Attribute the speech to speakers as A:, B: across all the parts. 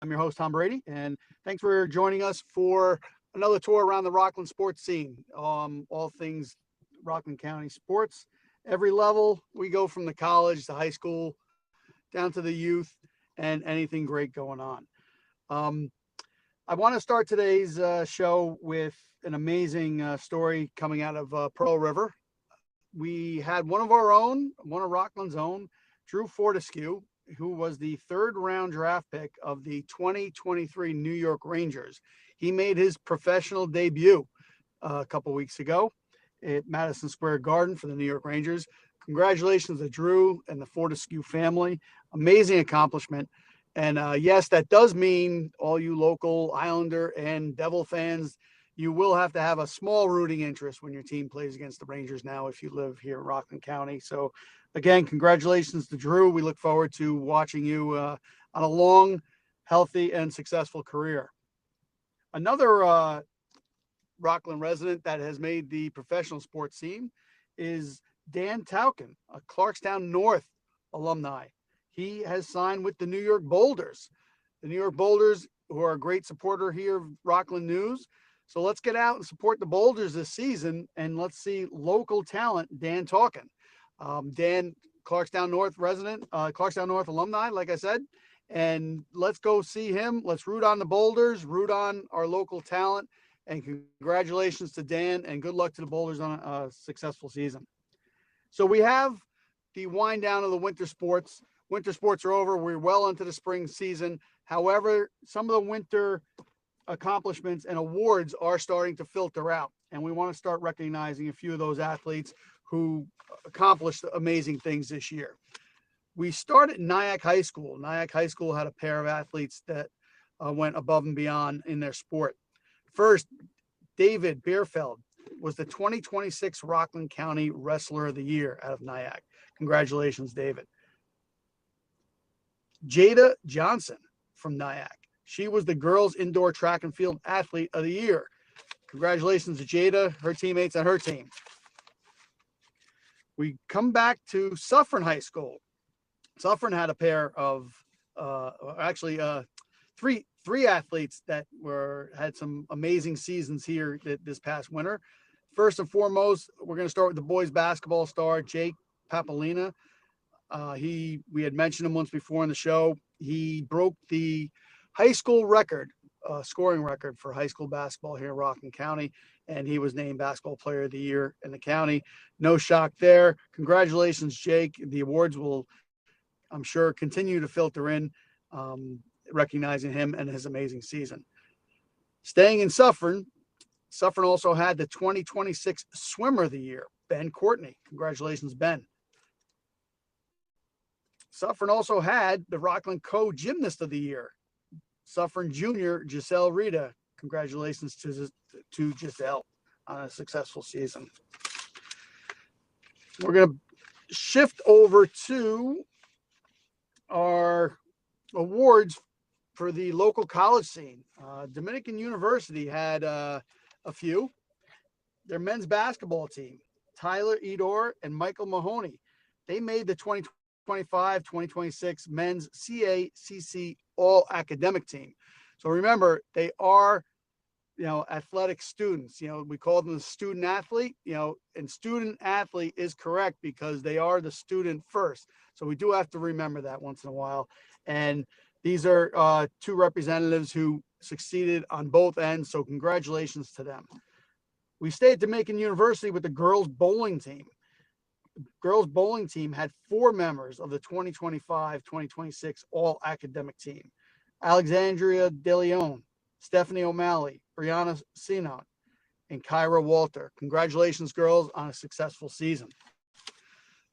A: I'm your host, Tom Brady, and thanks for joining us for another tour around the Rockland sports scene. All things Rockland County sports, every level. We go from the college to high school, down to the youth, and anything great going on. Um, I want to start today's show with an amazing story coming out of Pearl River. We had one of our own, one of Rockland's own, Drew Fortescue, who was the third round draft pick of the 2023 New York Rangers. He made his professional debut a couple weeks ago at Madison Square Garden for the New York Rangers. Congratulations to Drew and the Fortescue family. Amazing accomplishment. And yes, that does mean all you local Islander and Devil fans, you will have to have a small rooting interest when your team plays against the Rangers now if you live here in Rockland County. So, again, congratulations to Drew. We look forward to watching you on a long, healthy, and successful career. Another Rockland resident that has made the professional sports scene is Dan Tauken, a Clarkstown North alumni. He has signed with the New York Boulders. The New York Boulders, who are a great supporter here of Rockland News. So let's get out and support the Boulders this season, and let's see local talent, Dan Tauken. Dan, Clarkstown North resident, Clarkstown North alumni, like I said, and let's go see him. Let's root on the Boulders, root on our local talent, and congratulations to Dan, and good luck to the Boulders on a successful season. So we have the wind down of the winter sports. Winter sports are over. We're well into the spring season. However, some of the winter accomplishments and awards are starting to filter out, and we want to start recognizing a few of those athletes who accomplished amazing things this year. We started Nyack High School. Nyack High School had a pair of athletes that went above and beyond in their sport. First, David Bierfeld was the 2026 Rockland County Wrestler of the Year out of Nyack. Congratulations, David. Jada Johnson from Nyack. She was the girls indoor track and field athlete of the year. Congratulations to Jada, her teammates, and her team. We come back to Suffern High School. Suffern had a pair of, three athletes that had some amazing seasons here this past winter. First and foremost, we're going to start with the boys basketball star, Jake Papolina. We had mentioned him once before in the show. He broke the high school record, scoring record for high school basketball here in Rockland County, and he was named Basketball Player of the Year in the county. No shock there. Congratulations, Jake. The awards will, I'm sure, continue to filter in, recognizing him and his amazing season. Staying in Suffern also had the 2026 Swimmer of the Year, Ben Courtney. Congratulations, Ben. Suffern also had the Rockland Co-Gymnast of the Year, Suffern Junior Giselle Rita. Congratulations to Giselle on a successful season. We're going to shift over to our awards for the local college scene. Dominican University had a few. Their men's basketball team, Tyler Edor and Michael Mahoney, they made the 2025-2026 men's CACC all academic team. So remember, they are, athletic students. We call them the student athlete, and student athlete is correct because they are the student first. So we do have to remember that once in a while. And these are two representatives who succeeded on both ends. So congratulations to them. We stayed at Dominican University with the girls bowling team. The girls bowling team had 4 members of the 2025-2026 all academic team: Alexandria De Leon, Stephanie O'Malley, Brianna Sinon, and Kyra Walter. Congratulations, girls, on a successful season.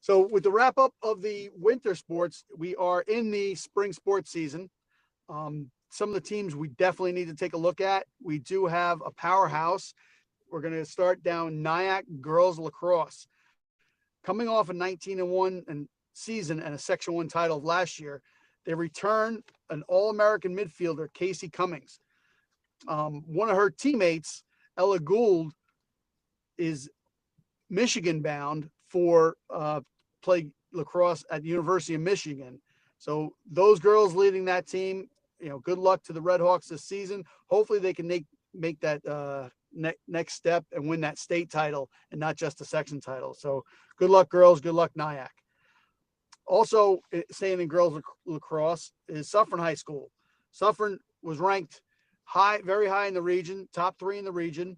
A: So with the wrap up of the winter sports, we are in the spring sports season. Some of the teams we definitely need to take a look at. We do have a powerhouse. We're going to start down Nyack girls lacrosse. Coming off a 19-1 season and a Section 1 title of last year, they return an All-American midfielder, Casey Cummings. One of her teammates, Ella Gould, is Michigan bound for play lacrosse at the University of Michigan. So those girls leading that team, good luck to the Red Hawks this season. Hopefully they can make that next step and win that state title and not just a section title. So good luck, girls. Good luck, Nyack. Also, staying in girls lacrosse is Suffern High School. Suffern was ranked very high in the region, top 3 in the region,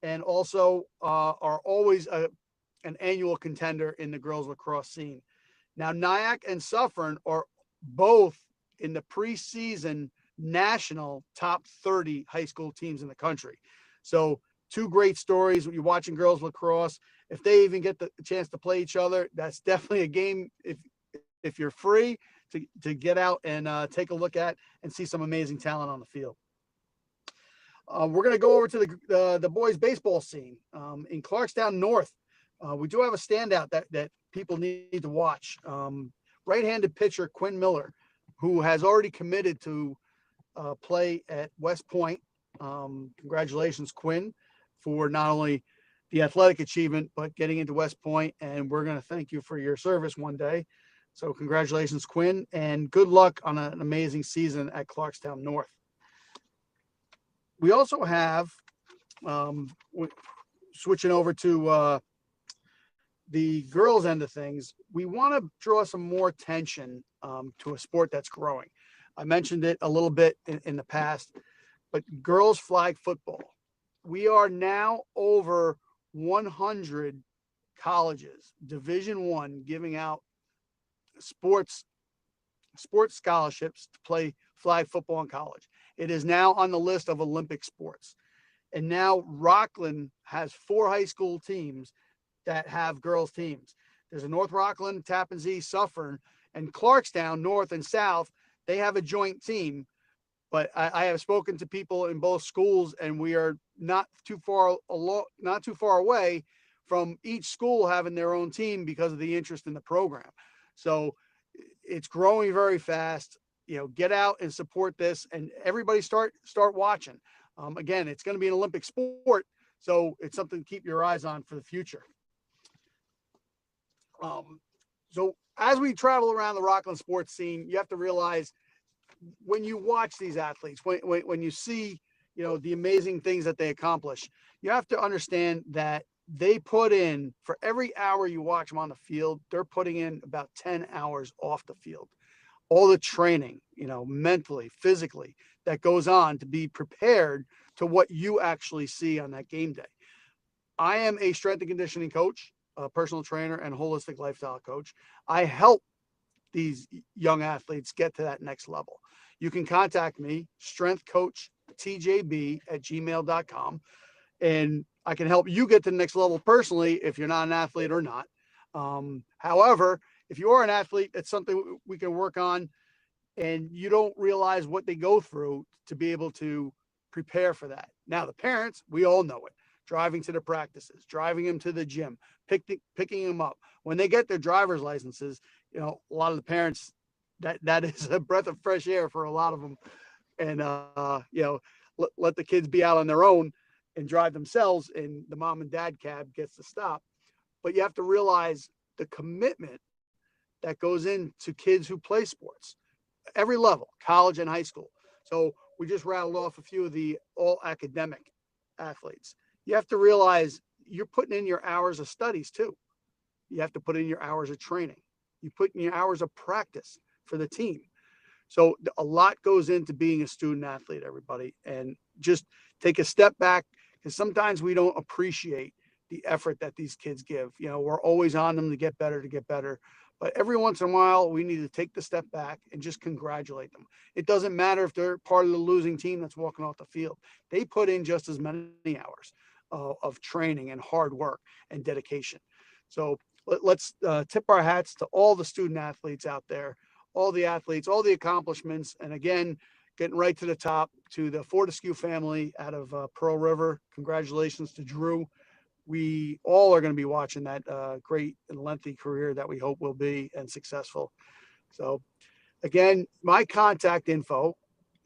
A: and also are always an annual contender in the girls lacrosse scene. Now, Nyack and Suffern are both in the preseason national top 30 high school teams in the country. So 2 great stories. You're watching girls lacrosse. If they even get the chance to play each other, that's definitely a game if you're free to get out and take a look at and see some amazing talent on the field. We're going to go over to the boys baseball scene in Clarkstown North. We do have a standout that people need to watch. Right-handed pitcher Quinn Miller, who has already committed to play at West Point. Congratulations, Quinn, for not only the athletic achievement, but getting into West Point. And we're going to thank you for your service one day. So congratulations, Quinn, and good luck on an amazing season at Clarkstown North. We also have, switching over to the girls' end of things, we want to draw some more attention to a sport that's growing. I mentioned it a little bit in the past, but girls flag football. We are now over 100 colleges, Division I, giving out sports scholarships to play flag football in college. It is now on the list of Olympic sports. And now Rockland has 4 high school teams that have girls teams. There's a North Rockland, Tappan Zee, Suffern, and Clarkstown, North and South. They have a joint team, but I have spoken to people in both schools, and we are not too far away from each school having their own team because of the interest in the program. So it's growing very fast. Get out and support this, and everybody start watching. Again, it's going to be an Olympic sport, so it's something to keep your eyes on for the future. So as we travel around the Rockland sports scene, you have to realize when you watch these athletes, when you see, the amazing things that they accomplish, you have to understand that they put in, for every hour you watch them on the field, they're putting in about 10 hours off the field. All the training, mentally, physically, that goes on to be prepared to what you actually see on that game day. I am a strength and conditioning coach, a personal trainer, and holistic lifestyle coach. I help these young athletes get to that next level. You can contact me, strengthcoachtjb@gmail.com, and I can help you get to the next level personally if you're not an athlete or not. However, if you are an athlete, it's something we can work on, and you don't realize what they go through to be able to prepare for that. Now, the parents, we all know it. Driving to the practices, driving them to the gym, picking them up. When they get their driver's licenses, a lot of the parents, that is a breath of fresh air for a lot of them. And, let the kids be out on their own and drive themselves, and the mom and dad cab gets to stop. But you have to realize the commitment that goes into kids who play sports, every level, college and high school. So we just rattled off a few of the all academic athletes. You have to realize you're putting in your hours of studies too. You have to put in your hours of training. You put in your hours of practice for the team. So a lot goes into being a student athlete, everybody. And just take a step back, because sometimes we don't appreciate the effort that these kids give. We're always on them to get better. But every once in a while, we need to take the step back and just congratulate them. It doesn't matter if they're part of the losing team that's walking off the field. They put in just as many hours of training and hard work and dedication. So let's tip our hats to all the student athletes out there, all the athletes, all the accomplishments. And again, getting right to the top, to the Fortescue family out of Pearl River. Congratulations to Drew. We all are going to be watching that great and lengthy career that we hope will be and successful. So again, my contact info,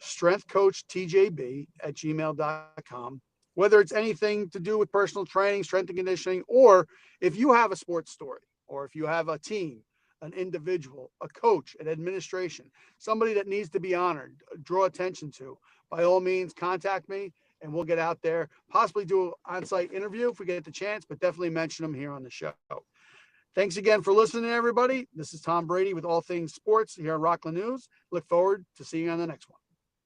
A: strengthcoachtjb@gmail.com. Whether it's anything to do with personal training, strength and conditioning, or if you have a sports story, or if you have a team, an individual, a coach, an administration, somebody that needs to be honored, draw attention to, by all means, contact me and we'll get out there, possibly do an on-site interview if we get the chance, but definitely mention them here on the show. Thanks again for listening, everybody. This is Tom Brady with All Things Sports here on Rockland News. Look forward to seeing you on the next one.